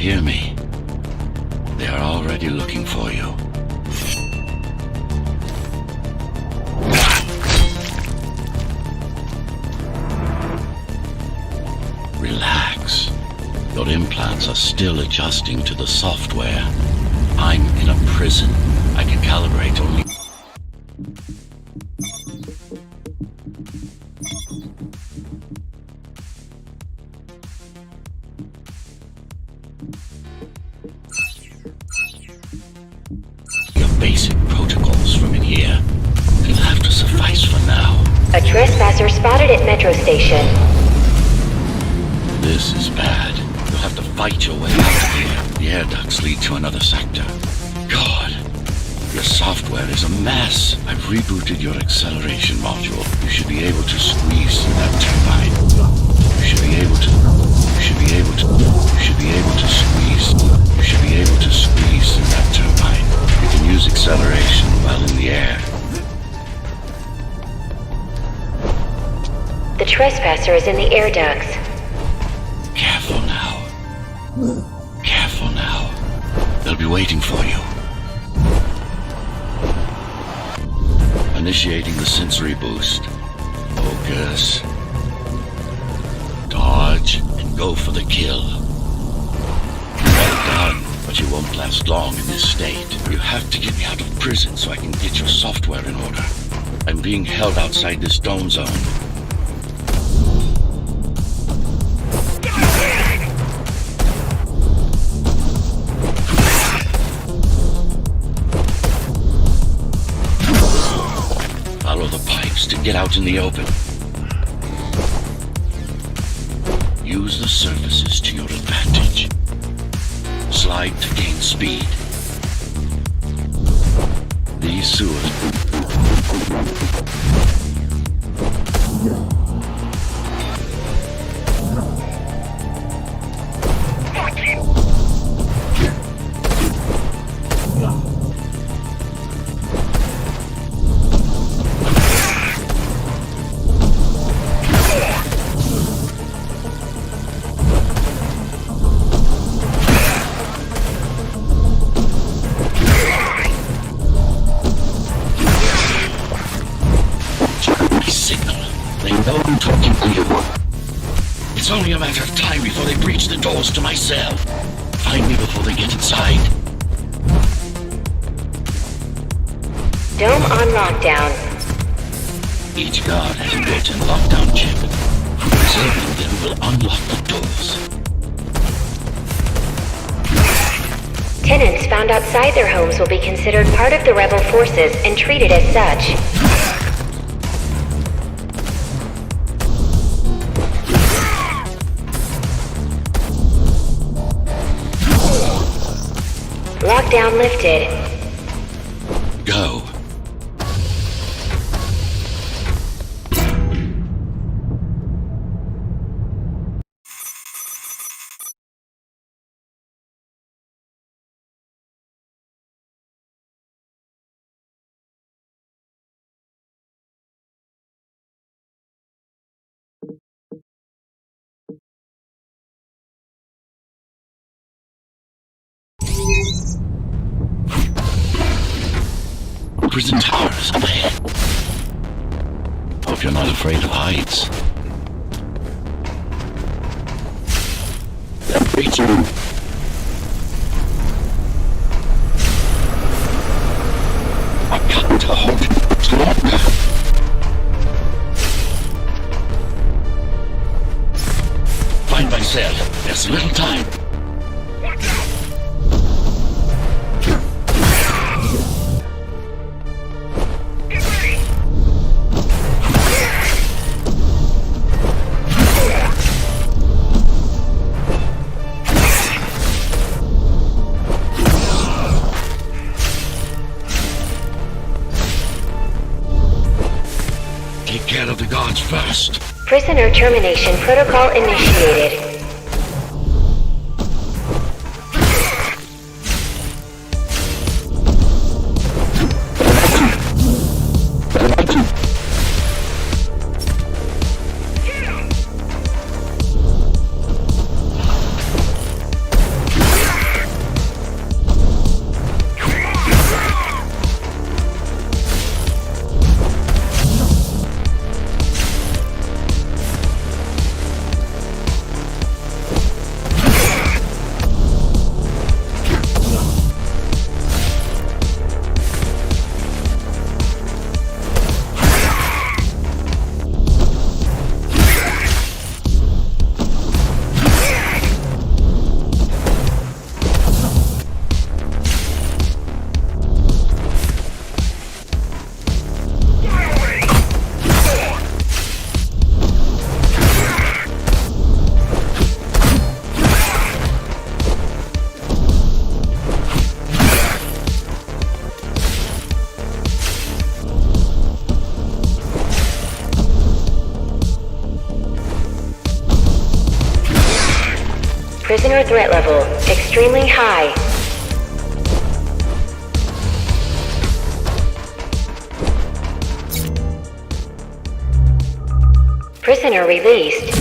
hear me? They are already looking for you. Relax. Your implants are still adjusting to the software. I'm in a prison. I can calibrate only... your basic protocols from in here. It'll have to suffice for now. A trespasser spotted at Metro Station. This is bad. You'll have to fight your way out of here. The air ducts lead to another sector. God, your software is a mess. I've rebooted your acceleration module. You should be able to squeeze through that turbine. You should be able to squeeze through that turbine. You can use acceleration while in the air. The trespasser is in the air ducts. Careful now. Careful now. They'll be waiting for you. Initiating the sensory boost. Focus. Dodge and go for the kill. Well done, but you won't last long in this state. You have to get me out of prison so I can get your software in order. I'm being held outside this dome zone. Follow the pipes to get out in the open. Use the surfaces to your advantage. Slide to gain speed. These sewers... It's only a matter of time before they breach the doors to my cell. Find me before they get inside. Dome on lockdown. Each guard has a built-in lockdown chip. Disabling them will unlock the doors. Tenants found outside their homes will be considered part of the rebel forces and treated as such. Lockdown lifted. Go. Prison towers up ahead. Hope you're not afraid of heights. That creature. I've got to hold it longer. Find my cell. There's little time. Take care of the guards first. Prisoner termination protocol initiated. Prisoner threat level extremely high. Prisoner released.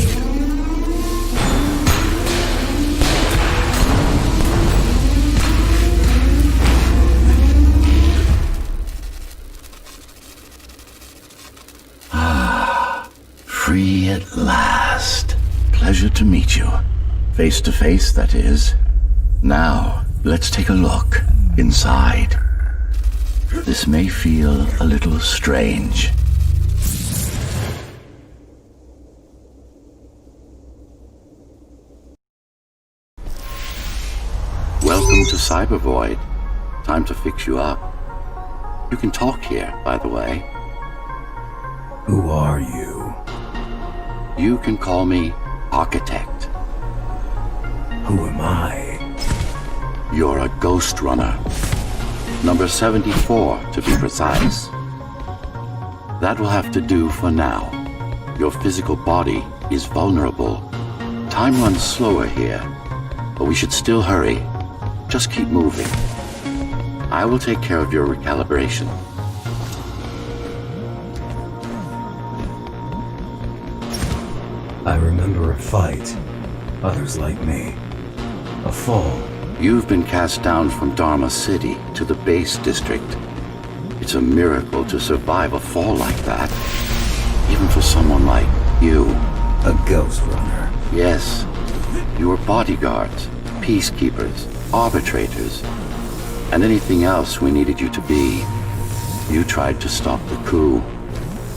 Free at last. Pleasure to meet you. Face to face, that is. Now, let's take a look inside. This may feel a little strange. Welcome to Cybervoid. Time to fix you up. You can talk here, by the way. Who are you? You can call me Architect. Who am I? You're a GhostRunner. Number 74, to be precise. That will have to do for now. Your physical body is vulnerable. Time runs slower here, but we should still hurry. Just keep moving. I will take care of your recalibration. I remember a fight. Others like me. A fall. You've been cast down from Dharma City to the base district. It's a miracle to survive a fall like that. Even for someone like you. A GhostRunner. Yes. You were bodyguards, peacekeepers, arbitrators, and anything else we needed you to be. You tried to stop the coup.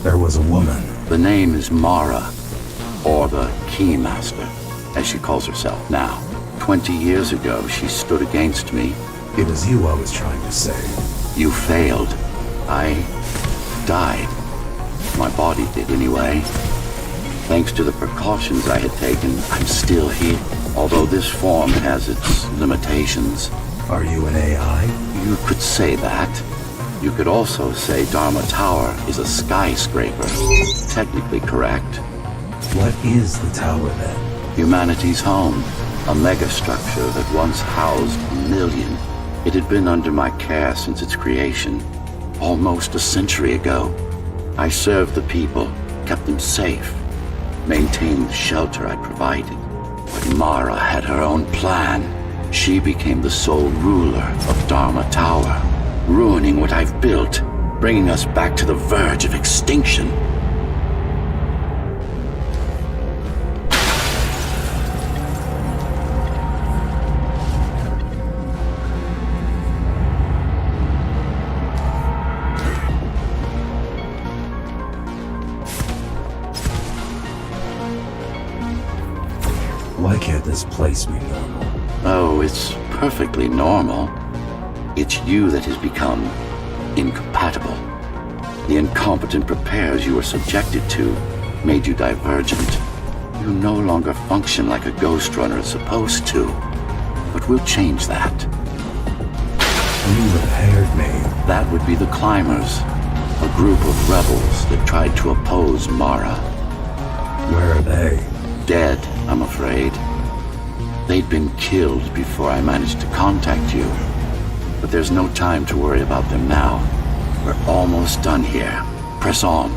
There was a woman. The name is Mara, or the Keymaster, as she calls herself now. 20 years ago, she stood against me. It was you I was trying to save. You failed. I died. My body did anyway. Thanks to the precautions I had taken, I'm still here. Although this form has its limitations. Are you an AI? You could say that. You could also say Dharma Tower is a skyscraper. Technically correct. What is the tower then? Humanity's home. A megastructure that once housed a million. It had been under my care since its creation. Almost a century ago. I served the people, kept them safe, maintained the shelter I provided. But Mara had her own plan. She became the sole ruler of Dharma Tower, ruining what I've built, bringing us back to the verge of extinction. Why can't this place be normal? Oh, it's perfectly normal. It's you that has become incompatible. The incompetent repairs you were subjected to made you divergent. You no longer function like a GhostRunner is supposed to. But we'll change that. You repaired me. That would be the Climbers, a group of rebels that tried to oppose Mara. Where are they? Dead, I'm afraid. They'd been killed before I managed to contact you. But there's no time to worry about them now. We're almost done here. Press on.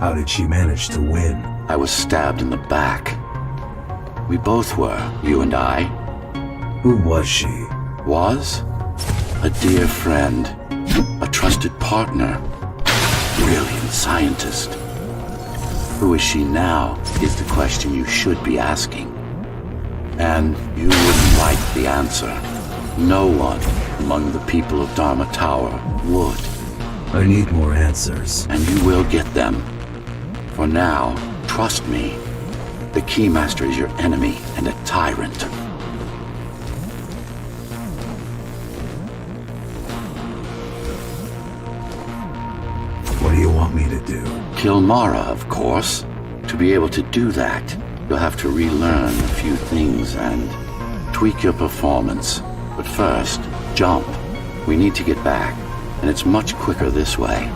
How did she manage to win? I was stabbed in the back. We both were, you and I. Who was she? Was? A dear friend. A trusted partner. Brilliant scientist. Who is she now is the question you should be asking. And you wouldn't like the answer. No one among the people of Dharma Tower would. I need more answers. And you will get them. For now, trust me. The Keymaster is your enemy and a tyrant. What do you want me to do? Kill Mara, of course. To be able to do that, you'll have to relearn a few things and tweak your performance. But first, jump. We need to get back, and it's much quicker this way.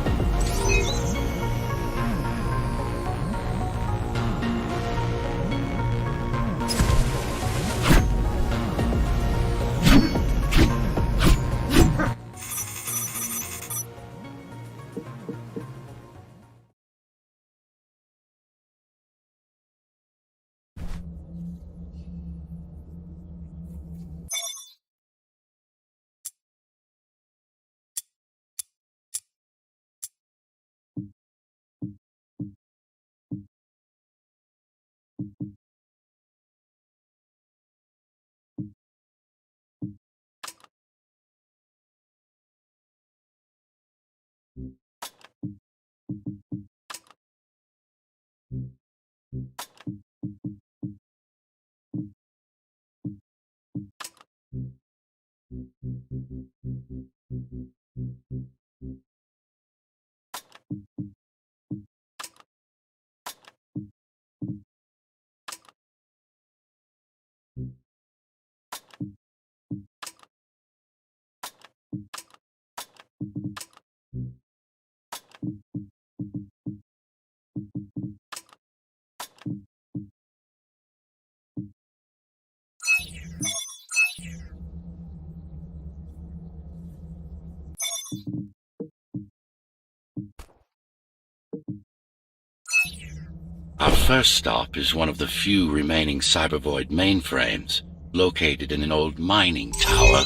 Our first stop is one of the few remaining Cybervoid mainframes, located in an old mining tower.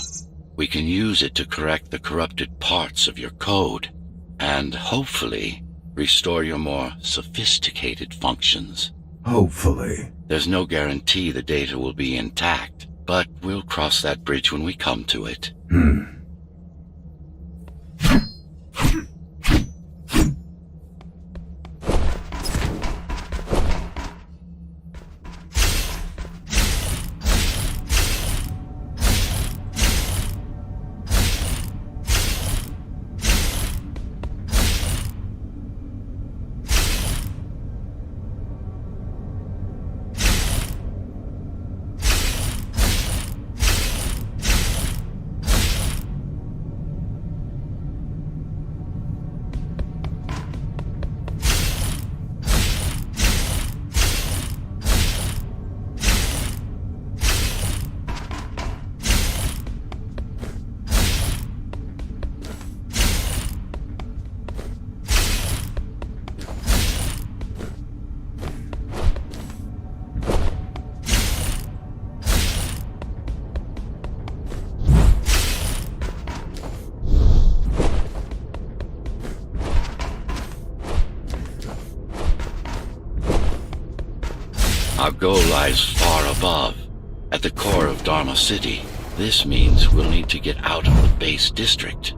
We can use it to correct the corrupted parts of your code, and hopefully restore your more sophisticated functions. Hopefully. There's no guarantee the data will be intact, but we'll cross that bridge when we come to it. Our goal lies far above, at the core of Dharma City. This means we'll need to get out of the base district.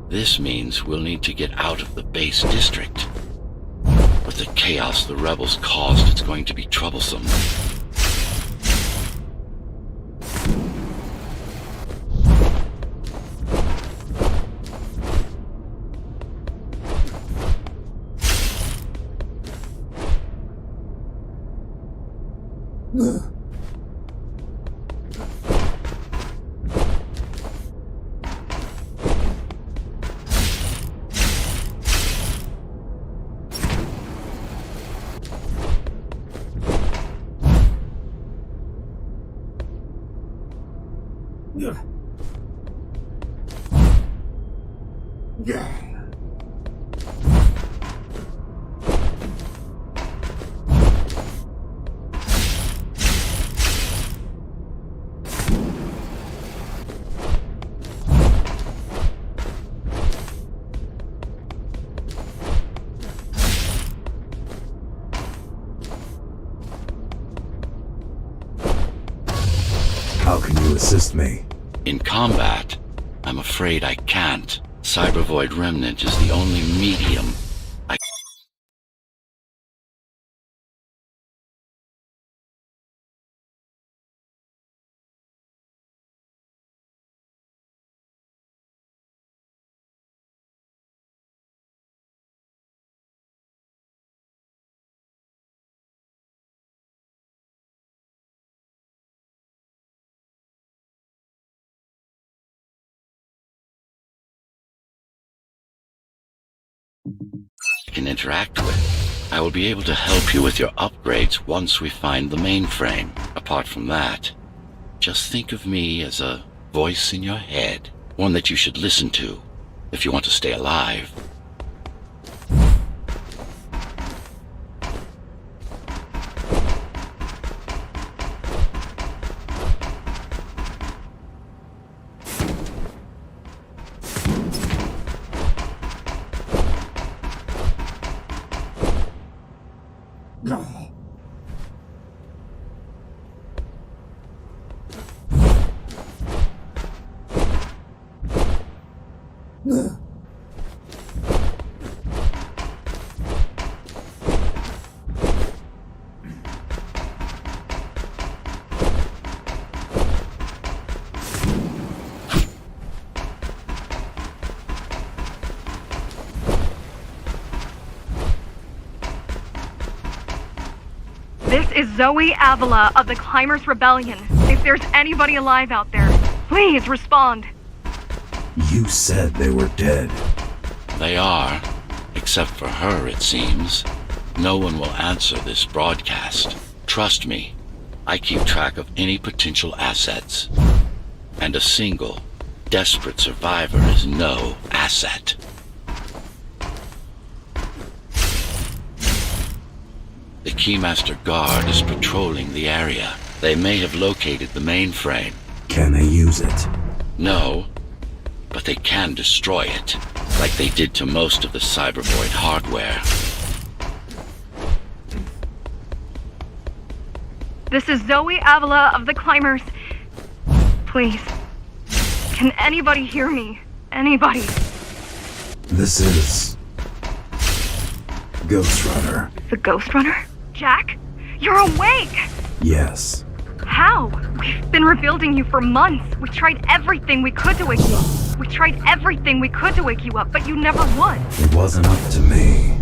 This means we'll need to get out of the base district. With the chaos the rebels caused, it's going to be troublesome. to assist me? In combat, I'm afraid I can't. Cybervoid Remnant is the only medium I... can interact with. I will be able to help you with your upgrades once we find the mainframe. Apart from that, just think of me as a voice in your head, one that you should listen to if you want to stay alive. This is Zoe Avila of the Climbers Rebellion. If there's anybody alive out there, please respond. You said they were dead. They are, except for her, it seems. No one will answer this broadcast. Trust me, I keep track of any potential assets. And a single, desperate survivor is no asset. The Keymaster Guard is patrolling the area. They may have located the mainframe. Can they use it? No, but they can destroy it, like they did to most of the Cybervoid hardware. This is Zoe Avila of the Climbers. Please, can anybody hear me? Anybody? This is... GhostRunner. The GhostRunner? Jack? You're awake! Yes. How? We've been rebuilding you for months. We tried everything we could to wake you up. We tried everything we could to wake you up, but you never would. It wasn't up to me.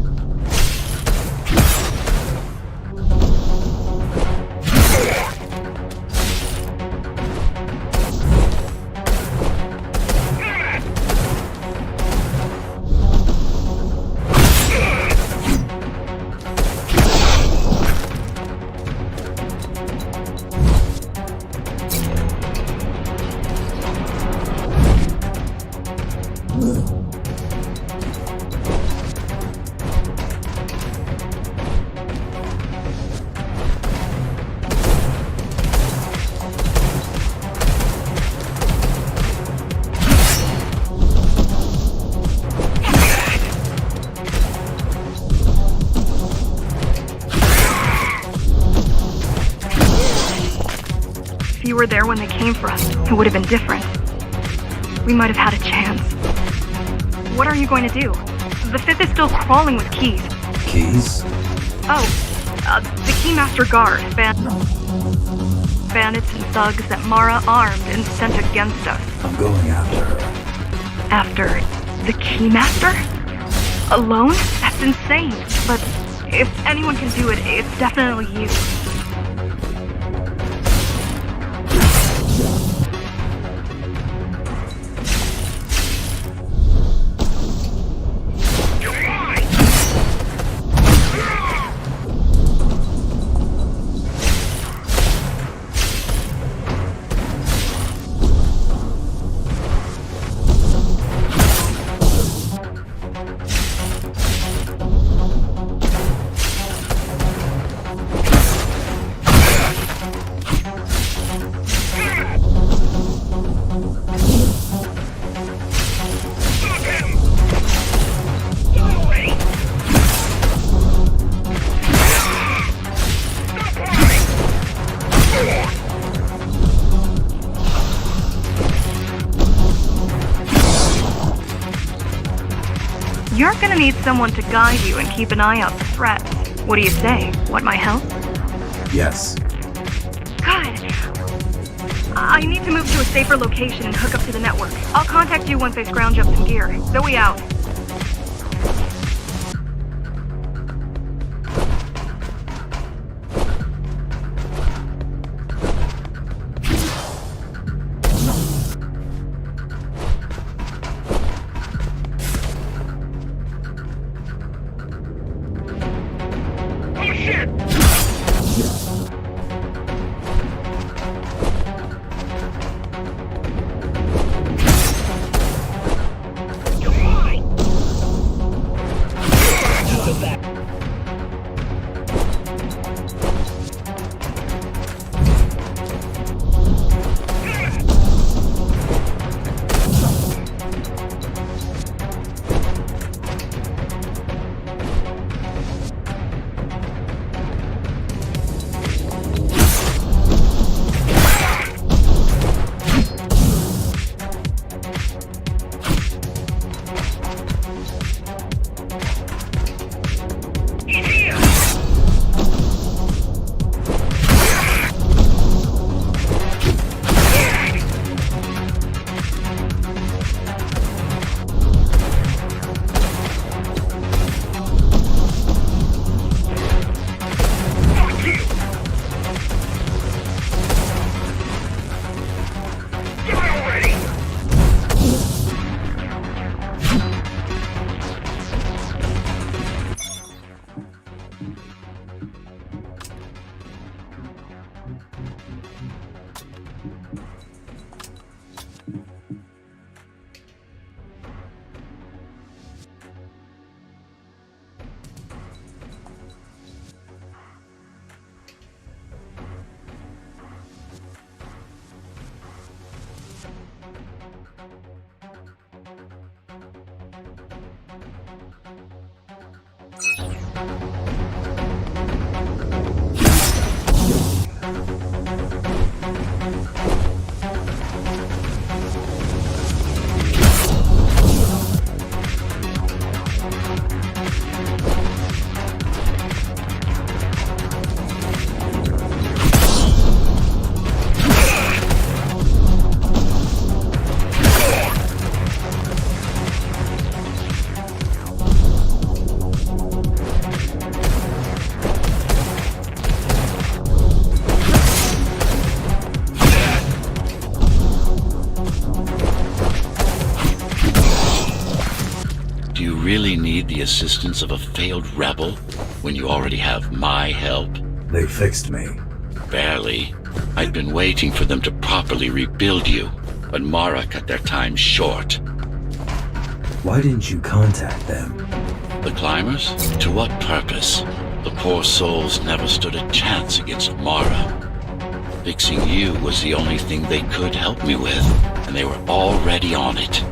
If you were there when they came for us, it would have been different. We might have had a chance. What are you going to do? The Fifth is still crawling with keys. Keys? Oh, the Keymaster Guard. Bandits and thugs that Mara armed and sent against us. I'm going after her. After the Keymaster? Alone? That's insane. But if anyone can do it, it's definitely you. You're gonna need someone to guide you and keep an eye out for threats. What do you say? Want my help? Yes. Good. I need to move to a safer location and hook up to the network. I'll contact you once I scrounge up some gear. Zoe out. Really need the assistance of a failed rebel when you already have my help? They fixed me. Barely. I'd been waiting for them to properly rebuild you, but Mara cut their time short. Why didn't you contact them? The climbers? To what purpose? The poor souls never stood a chance against Mara. Fixing you was the only thing they could help me with, and they were already on it.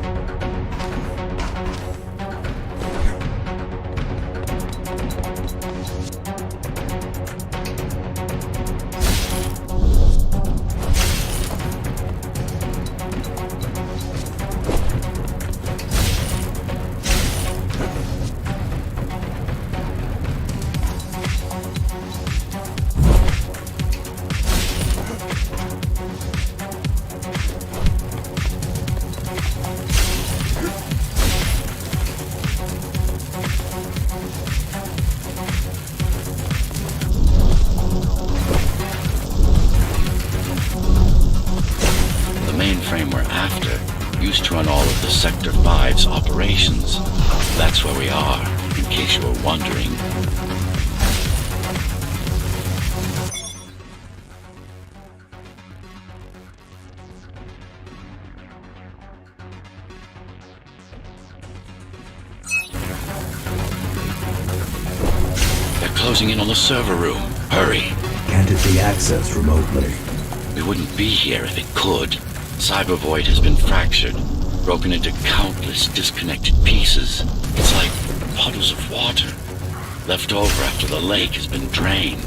Used to run all of the Sector 5's operations. That's where we are, in case you were wondering. They're closing in on the server room. Hurry. Can't it be accessed remotely? We wouldn't be here if it could. Cyber Void has been fractured, broken into countless disconnected pieces. It's like puddles of water, left over after the lake has been drained.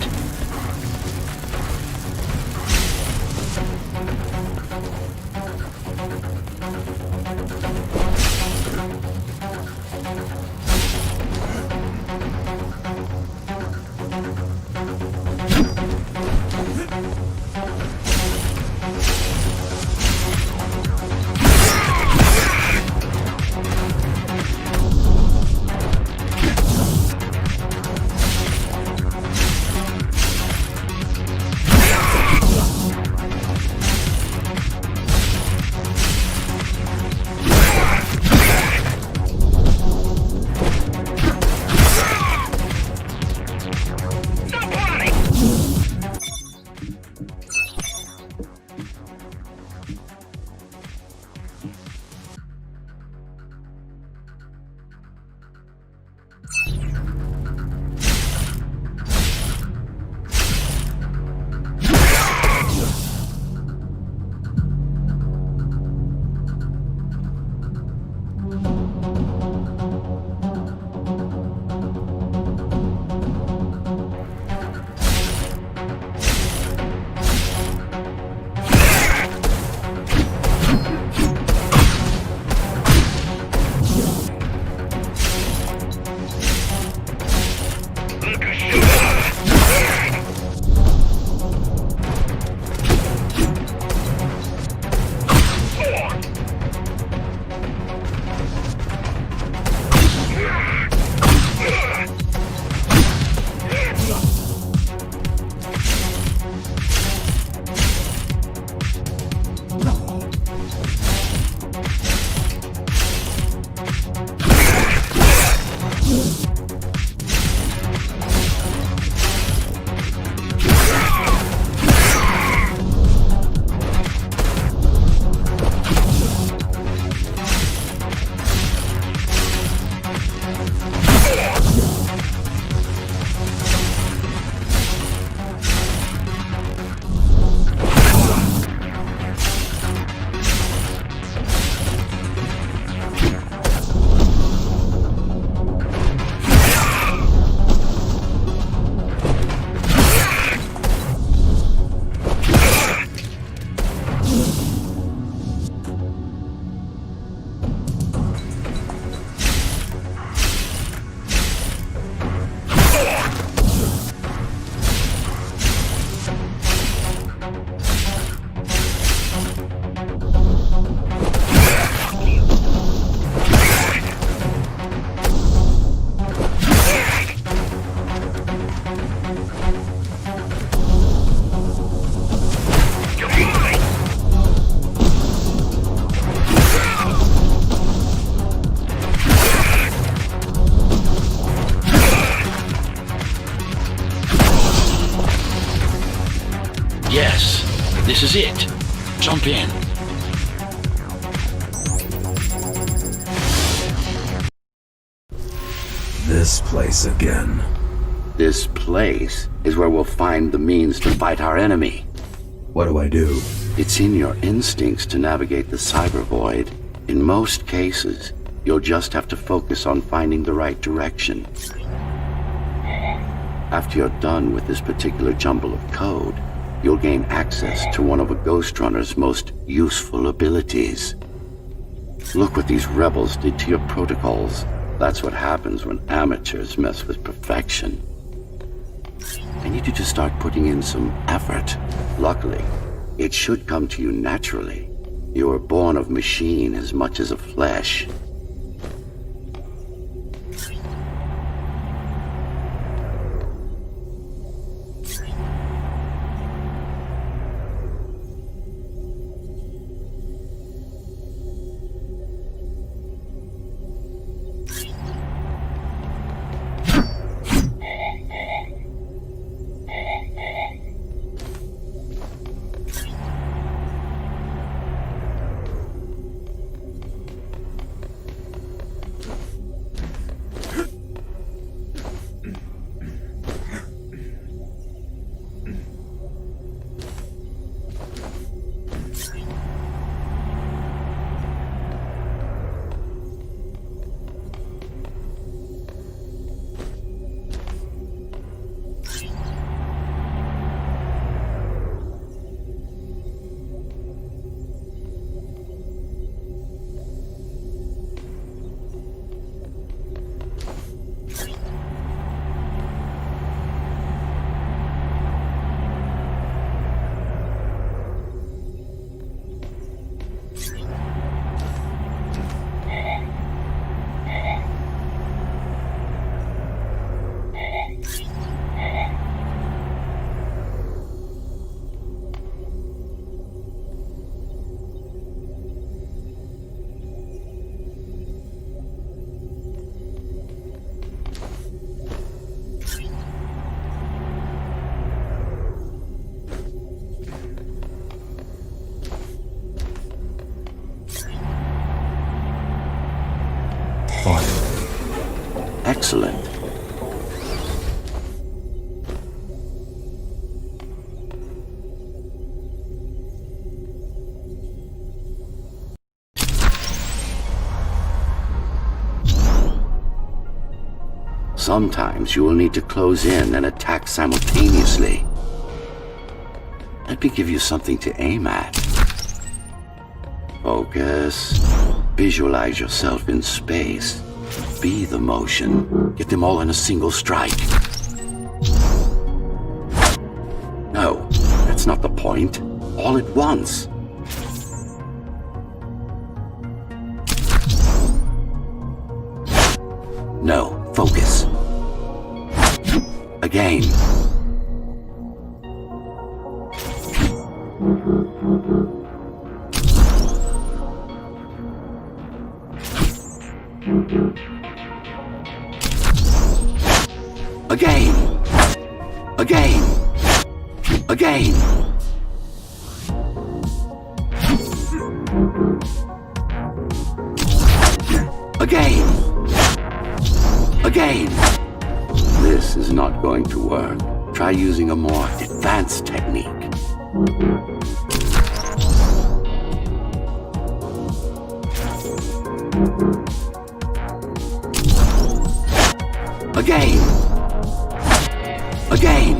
Yes, this is it. Jump in. This place again. This place is where we'll find the means to fight our enemy. What do I do? It's in your instincts to navigate the cyber void. In most cases, you'll just have to focus on finding the right direction. After you're done with this particular jumble of code, you'll gain access to one of a GhostRunner's most useful abilities. Look what these rebels did to your protocols. That's what happens when amateurs mess with perfection. I need you to start putting in some effort. Luckily, it should come to you naturally. You were born of machine as much as of flesh. Excellent. Sometimes you will need to close in and attack simultaneously. Let me give you something to aim at. Focus. Visualize yourself in space. Be the motion. Get them all in a single strike. No, that's not the point. All at once. No, focus. Again. Again. Again. Again. Again. Again. This is not going to work. Try using a more advanced technique. Again. Again.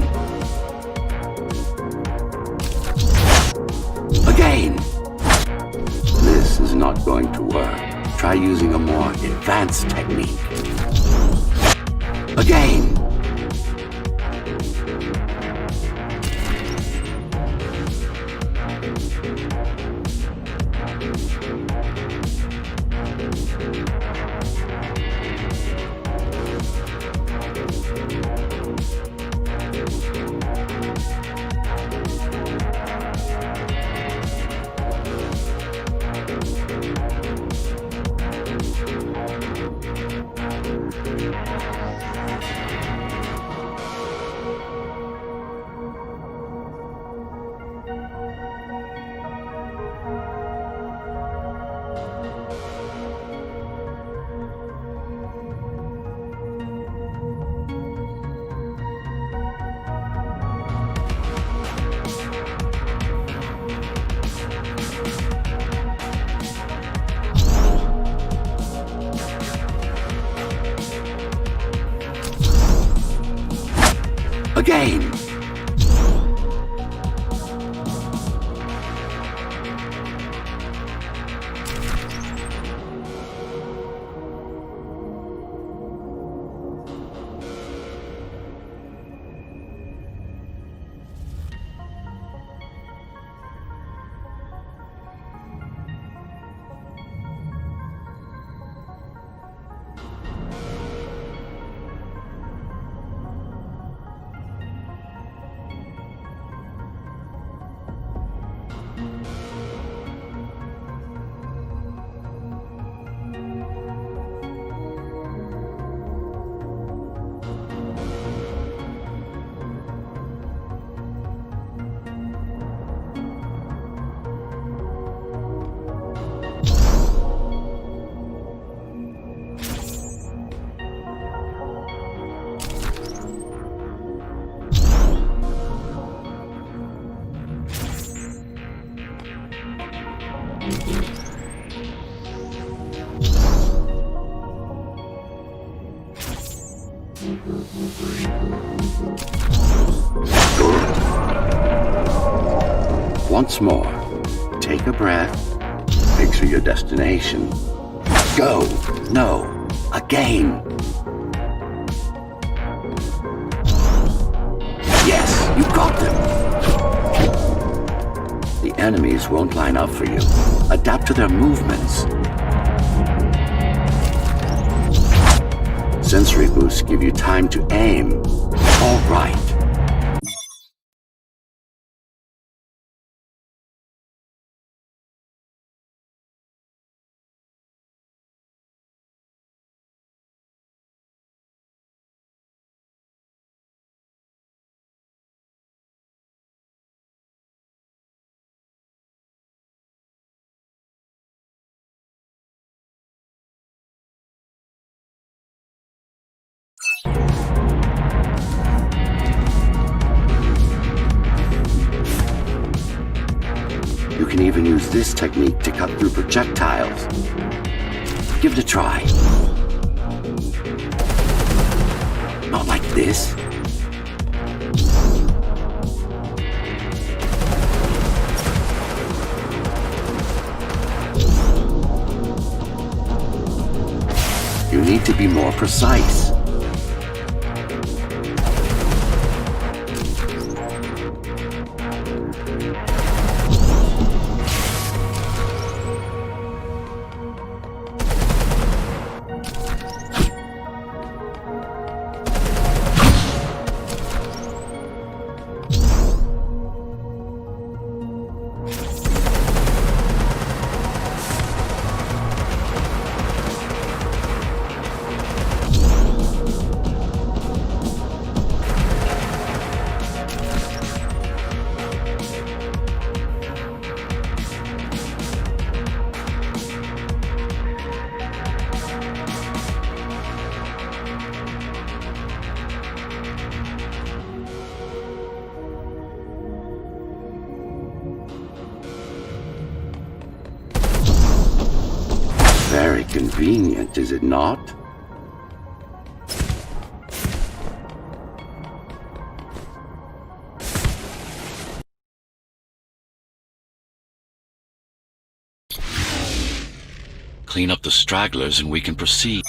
Again. This is not going to work. Try using a more advanced technique. Again. Once more, take a breath, picture your destination. Go! No! Again! Yes, you got them! The enemies won't line up for you. Adapt to their movements. Sensory boosts give you time to aim. All right. You can even use this technique to cut through projectiles. Give it a try. Not like this. You need to be more precise. Very convenient, is it not? Clean up the stragglers and we can proceed.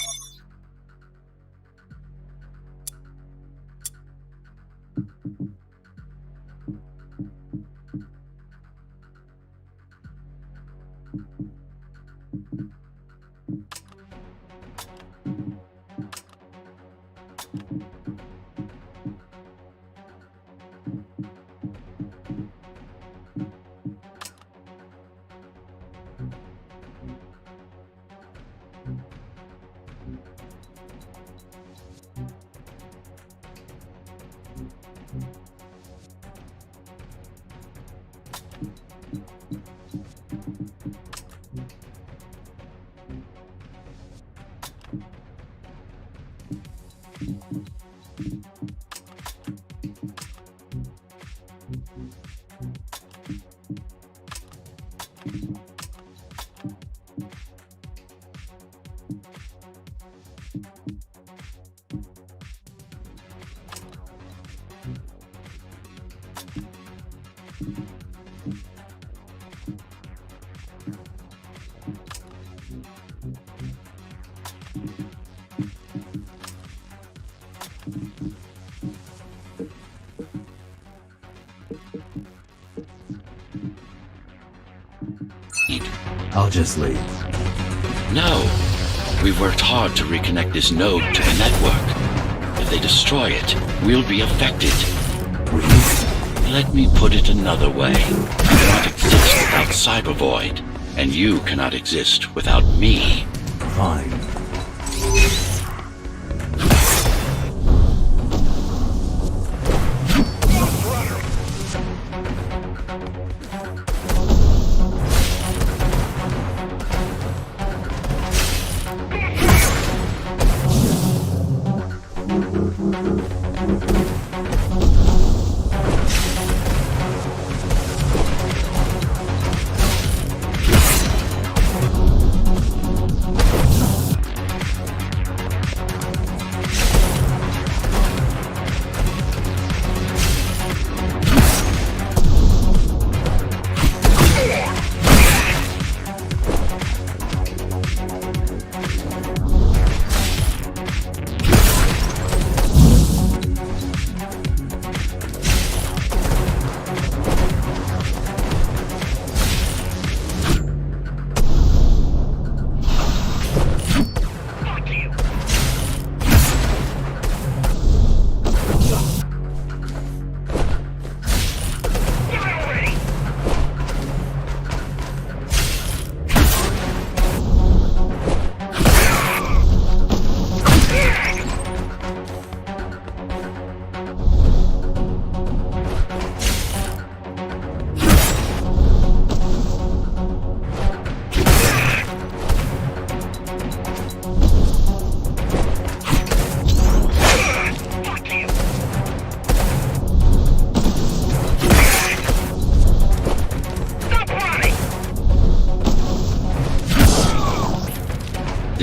I'll just leave. No. We've worked hard to reconnect this node to the network. If they destroy it, we'll be affected. Let me put it another way. I cannot exist without Cybervoid, and you cannot exist without me. Fine.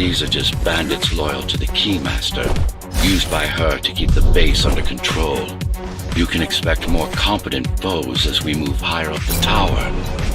These are just bandits loyal to the Keymaster, used by her to keep the base under control. You can expect more competent foes as we move higher up the tower.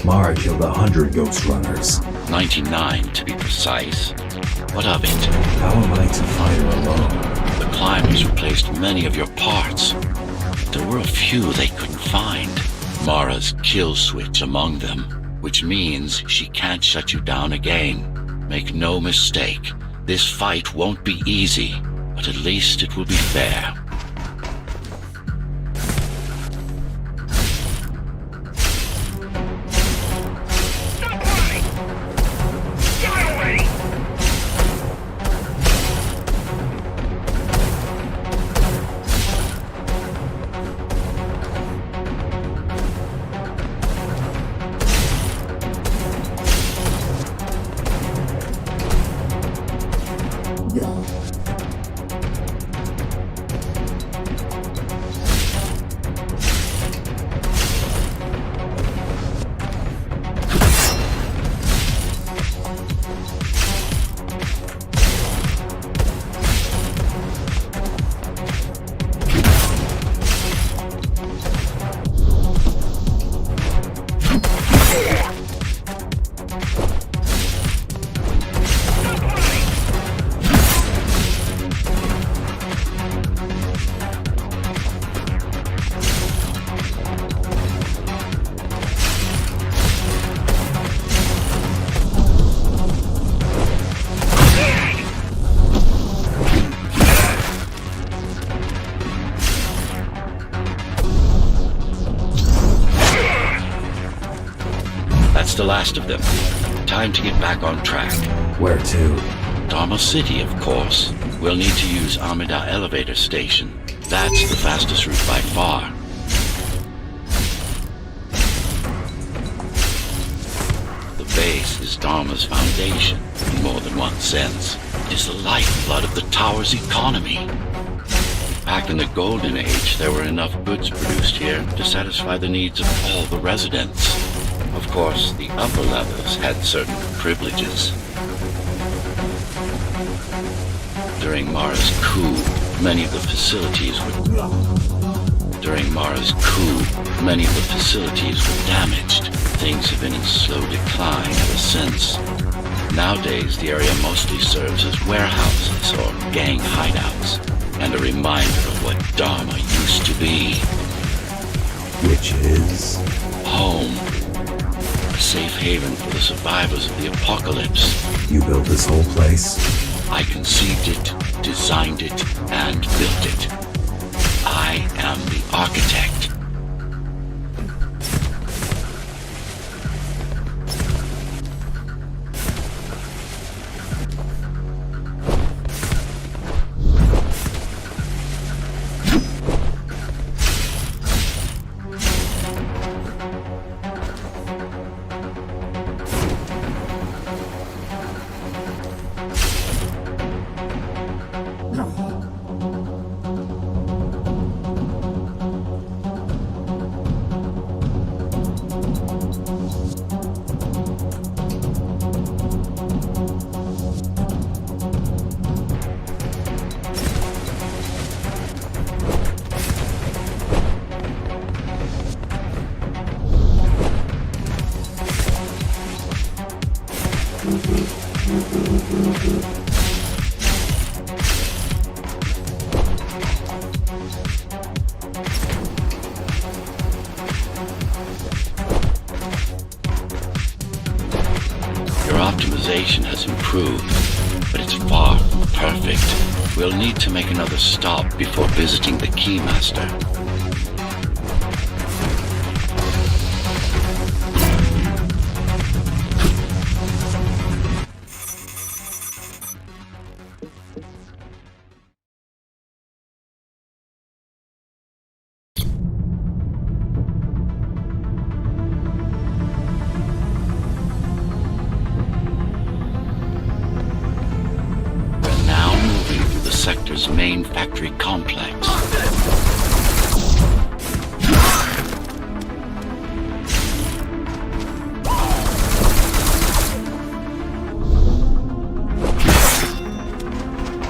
Mara killed 100 Ghost Runners. 99 to be precise. What of it? How am I to fight her alone? The climbers replaced many of your parts. There were a few they couldn't find. Mara's kill switch among them, which means she can't shut you down again. Make no mistake, this fight won't be easy, but at least it will be fair. That's the last of them. Time to get back on track. Where to? Dharma City, of course. We'll need to use Amida Elevator Station. That's the fastest route by far. The base is Dharma's foundation, in more than one sense. It is the lifeblood of the tower's economy. Back in the Golden Age, there were enough goods produced here to satisfy the needs of all the residents. Of course, the upper levels had certain privileges. During Mara's coup, many of the facilities were damaged. Things have been in slow decline ever since. Nowadays, the area mostly serves as warehouses or gang hideouts, and a reminder of what Dharma used to be. Which is? Home. A safe haven for the survivors of the apocalypse. You built this whole place? I conceived it, designed it, and built it. I am the architect. civilization has improved, but it's far from perfect. We'll need to make another stop before visiting the Keymaster. Sector's main factory complex.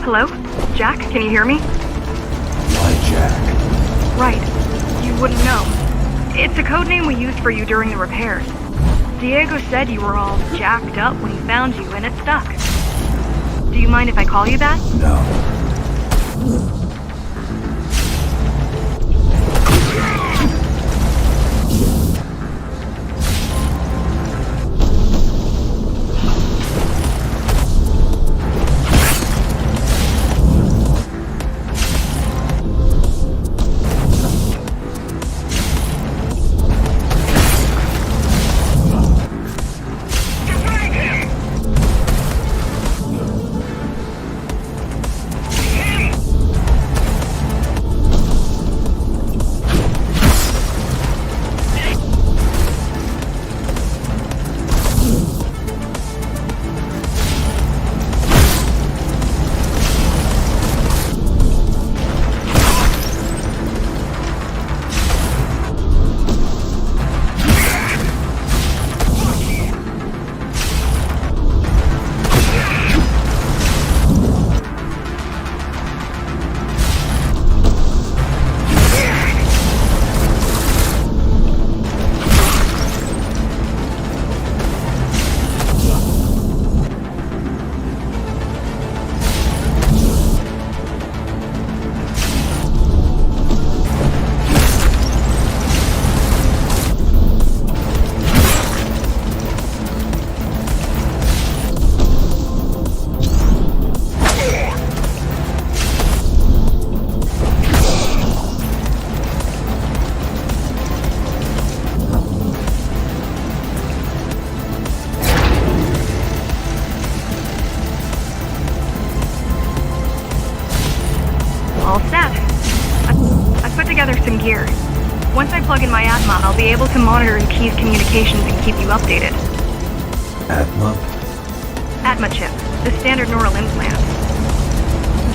Hello? Jack, can you hear me? Why, Jack? Right. You wouldn't know. It's a code name we used for you during the repairs. Diego said you were all jacked up when he found you, and it stuck. Do you mind if I call you that? No. All set. I've put together some gear. Once I plug in my Atma, I'll be able to monitor the Key's communications and keep you updated. Atma? Atma chip, the standard neural implant.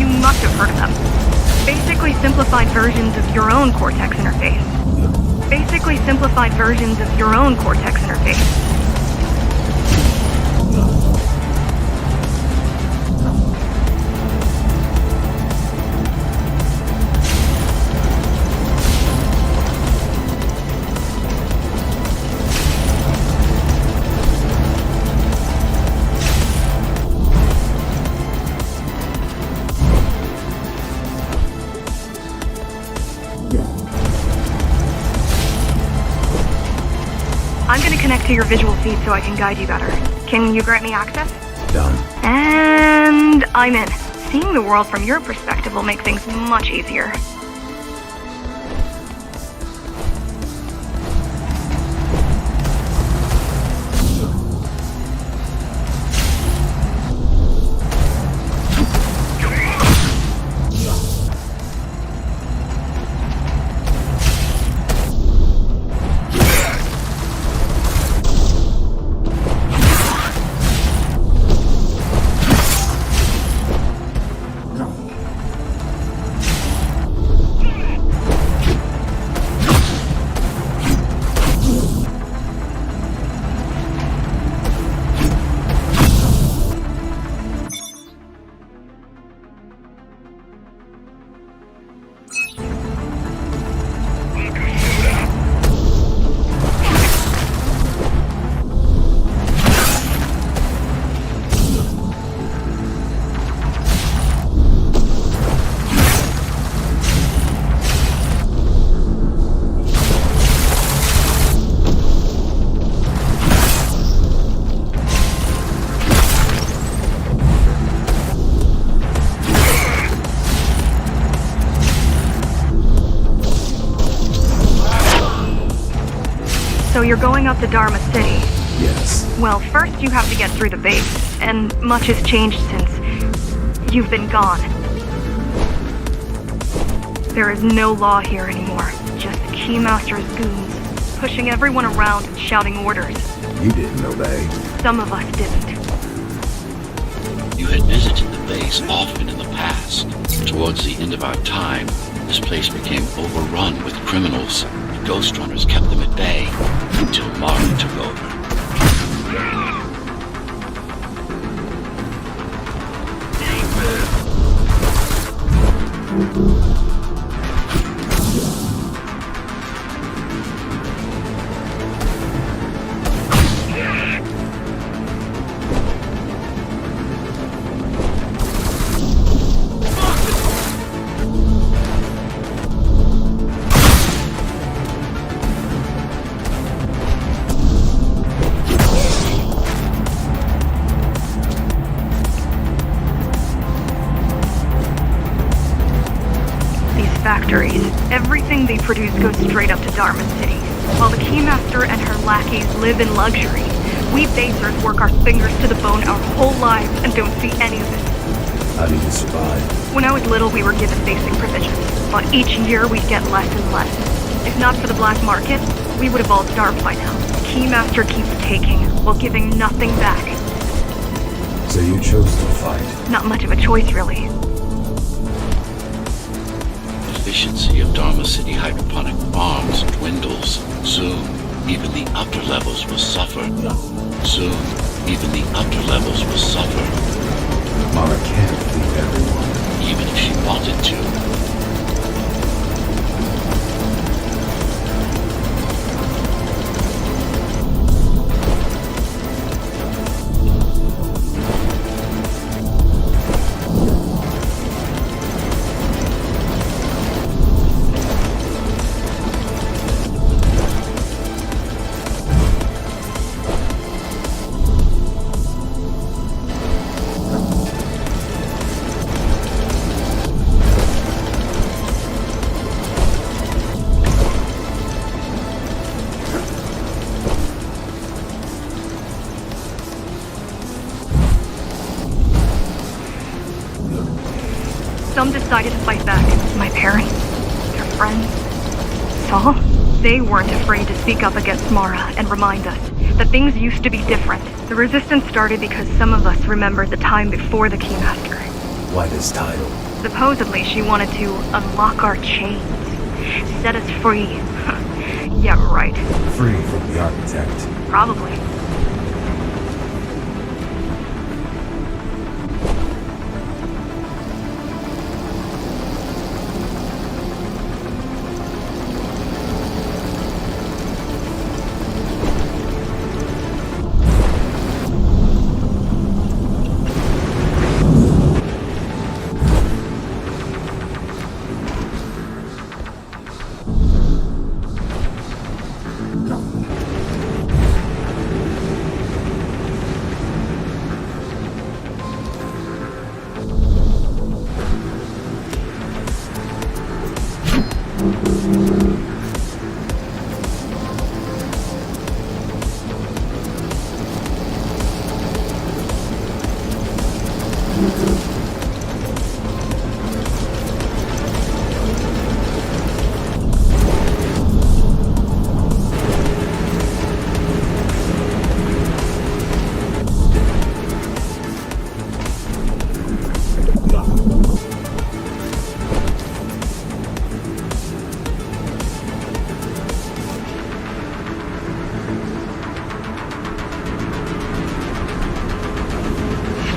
You must have heard of them. Basically simplified versions of your own Cortex interface. Basically simplified versions of your own Cortex interface. I'm gonna connect to your visual feed so I can guide you better. Can you grant me access? Done. And I'm in. Seeing the world from your perspective will make things much easier. So you're going up to Dharma City. Yes. Well, first you have to get through the base, and much has changed since you've been gone. There is no law here anymore, just Keymaster's goons, pushing everyone around and shouting orders. You didn't obey. Some of us didn't. You had visited the base often in the past. Towards the end of our time, this place became overrun with criminals. The GhostRunners kept them at bay until Mara took over. Factories. Everything they produce goes straight up to Dharma City. While the Keymaster and her lackeys live in luxury, we basers work our fingers to the bone our whole lives and don't see any of it. How do you survive? When I was little, we were given basic provisions, but each year we'd get less and less. If not for the black market, we would have all starved by now. Keymaster keeps taking, while giving nothing back. So you chose to fight? Not much of a choice, really. Efficiency of Dharma City hydroponic farms dwindles. Soon, even the upper levels will suffer. Soon, even the upper levels will suffer. Mara can't feed everyone. Even if she wanted to. Some decided to fight back. My parents, their friends, Saul. They weren't afraid to speak up against Mara and remind us that things used to be different. The resistance started because some of us remembered the time before the Keymaster. Why this title? Supposedly she wanted to unlock our chains, set us free. Yeah, right. Free from the architect. Probably.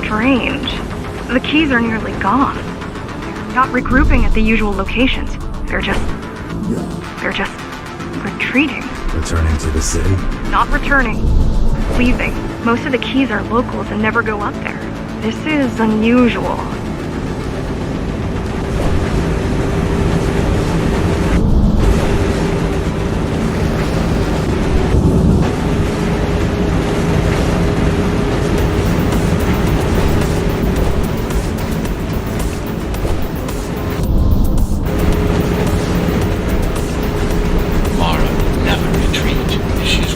Strange. The keys are nearly gone. They're not regrouping at the usual locations. They're just retreating. Returning to the city? Not returning. Leaving. Most of the keys are locals and never go up there. This is unusual. Mara never retreat. She's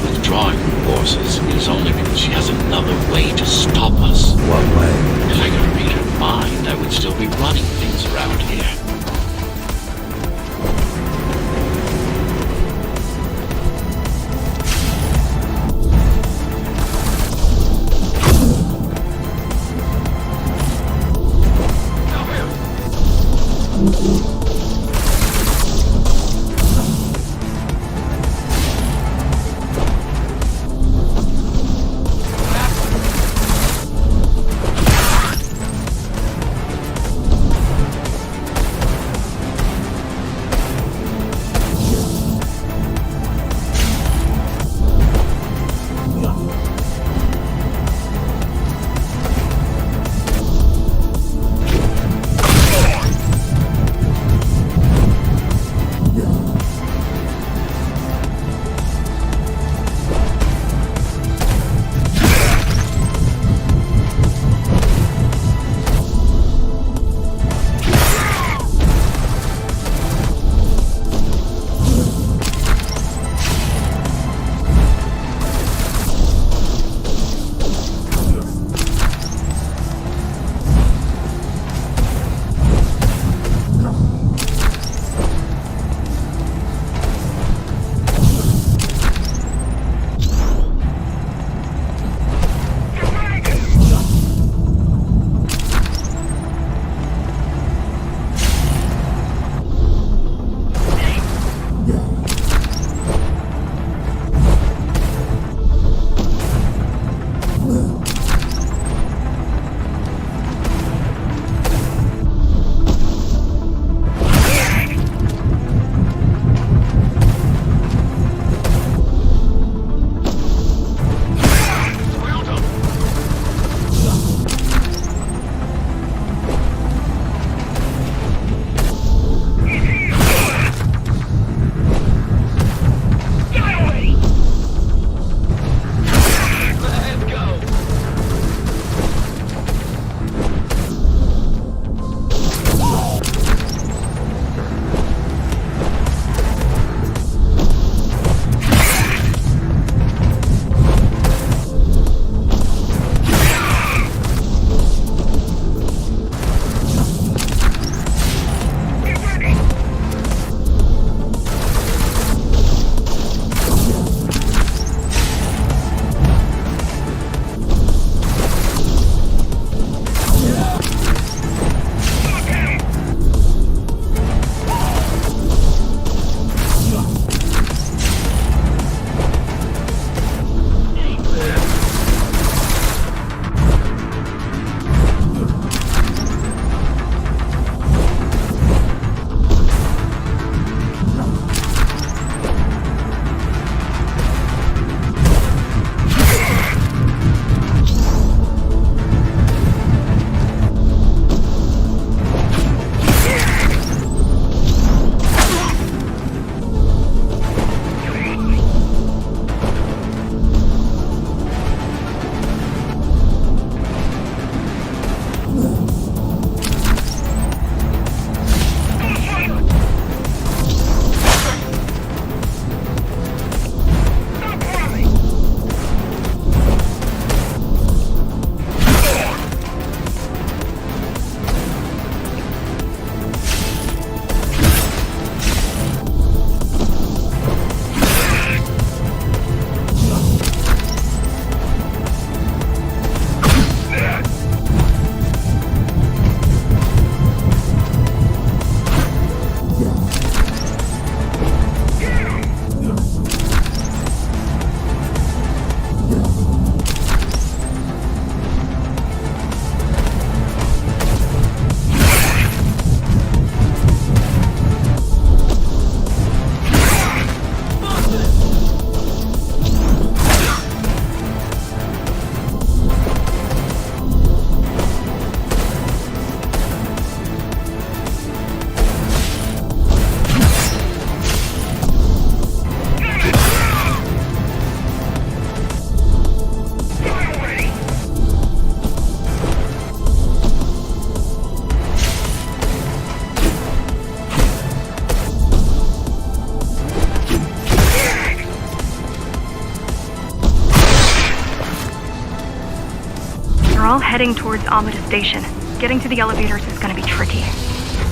They're all heading towards Amida Station. Getting to the elevators is gonna be tricky.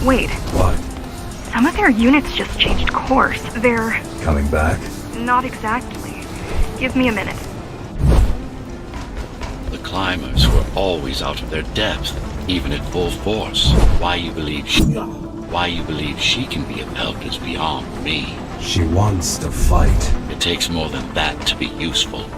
Wait, What? some of their units just changed course. They're... Coming back? not exactly. Give me a minute. The climbers were always out of their depth, even at full force. Why you believe she can be of help is beyond me. She wants to fight. It takes more than that to be useful.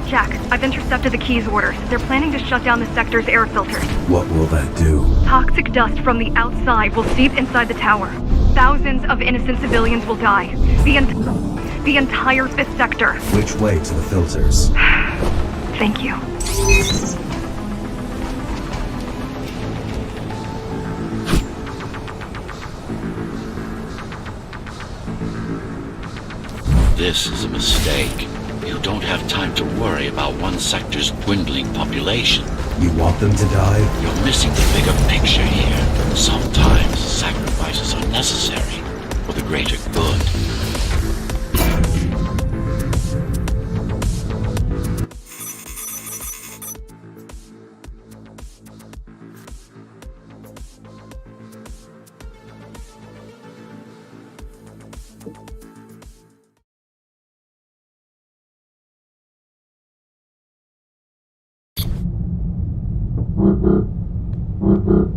Jack, I've intercepted the Keys orders. They're planning to shut down the sector's air filters. What will that do? Toxic dust from the outside will seep inside the tower. Thousands of innocent civilians will die. The entire 5th sector. Which way to the filters? Thank you. This is a mistake. You don't have time to worry about one sector's dwindling population. You want them to die? You're missing the bigger picture here. Sometimes sacrifices are necessary for the greater good.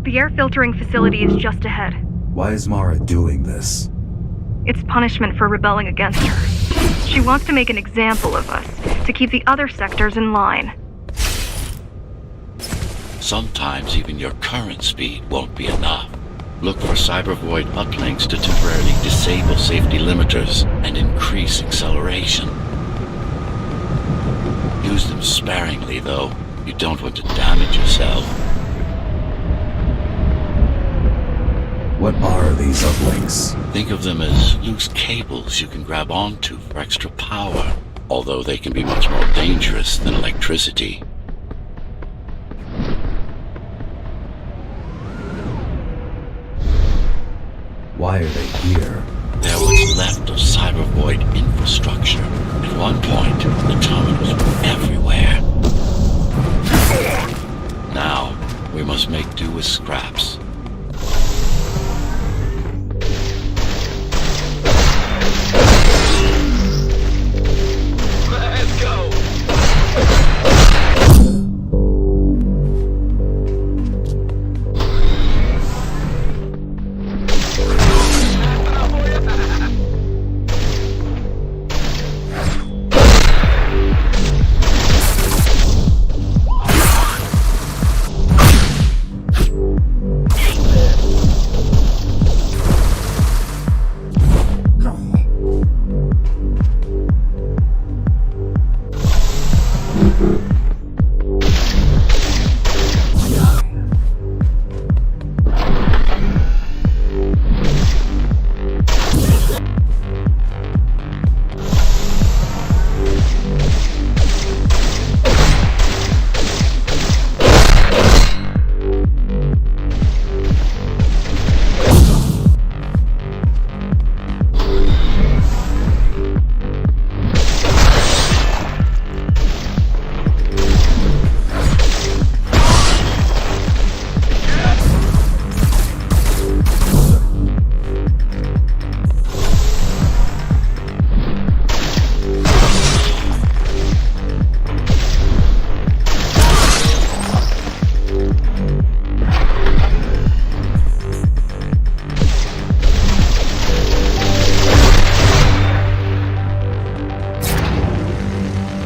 The air filtering facility is just ahead. Why is Mara doing this? It's punishment for rebelling against her. She wants to make an example of us, to keep the other sectors in line. Sometimes even your current speed won't be enough. Look for cybervoid uplinks to temporarily disable safety limiters and increase acceleration. Use them sparingly, though. You don't want to damage yourself. What are these uplinks? Think of them as loose cables you can grab onto for extra power, although they can be much more dangerous than electricity. Why are they here? They're what's left of cybervoid infrastructure. At one point, the terminals were everywhere. Now, we must make do with scraps. Let's go!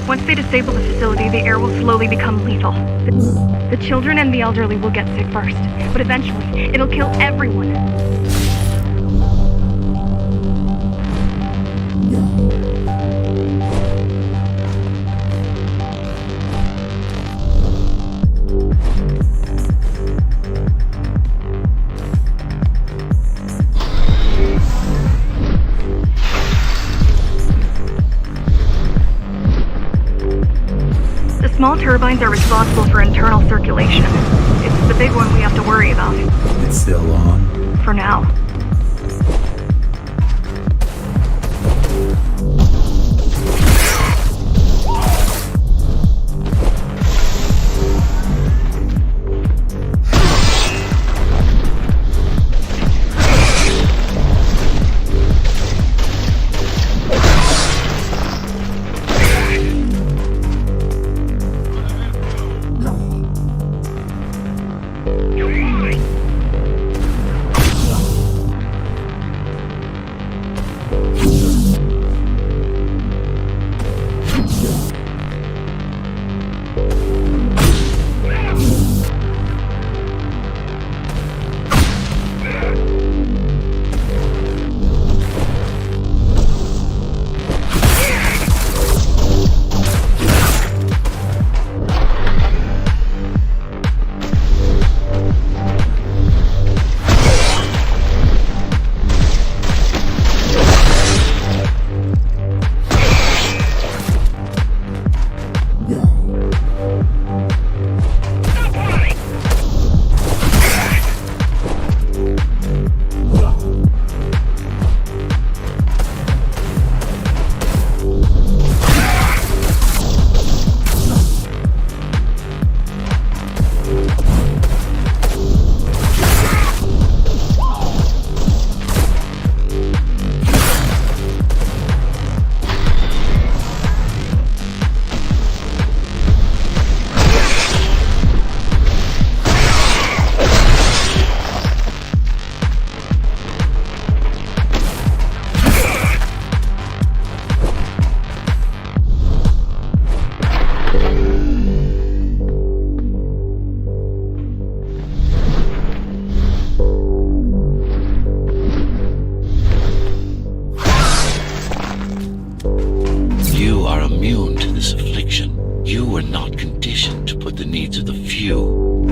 Once they disable the facility, the air will slowly become lethal. The children and the elderly will get sick first, but eventually, it'll kill everyone. Small turbines are responsible for internal circulation. It's the big one we have to worry about. It's still on? For now.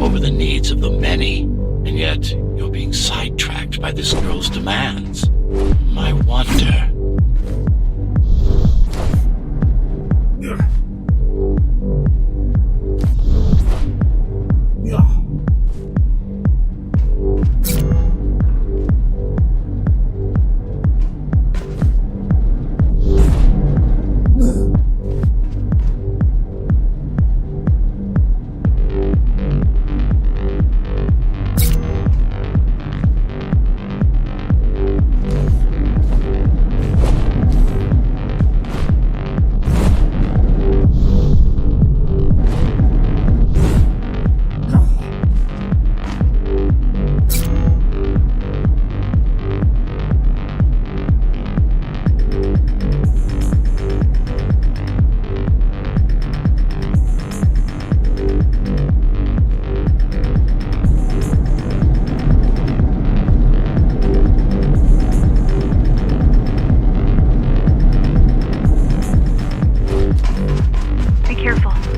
over the needs of the many, and yet you're being sidetracked by this girl's demands. I wonder.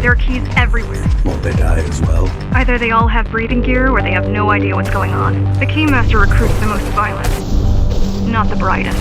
There are keys everywhere. Won't they die as well? Either they all have breathing gear or they have no idea what's going on. The Keymaster recruits the most violent, not the brightest.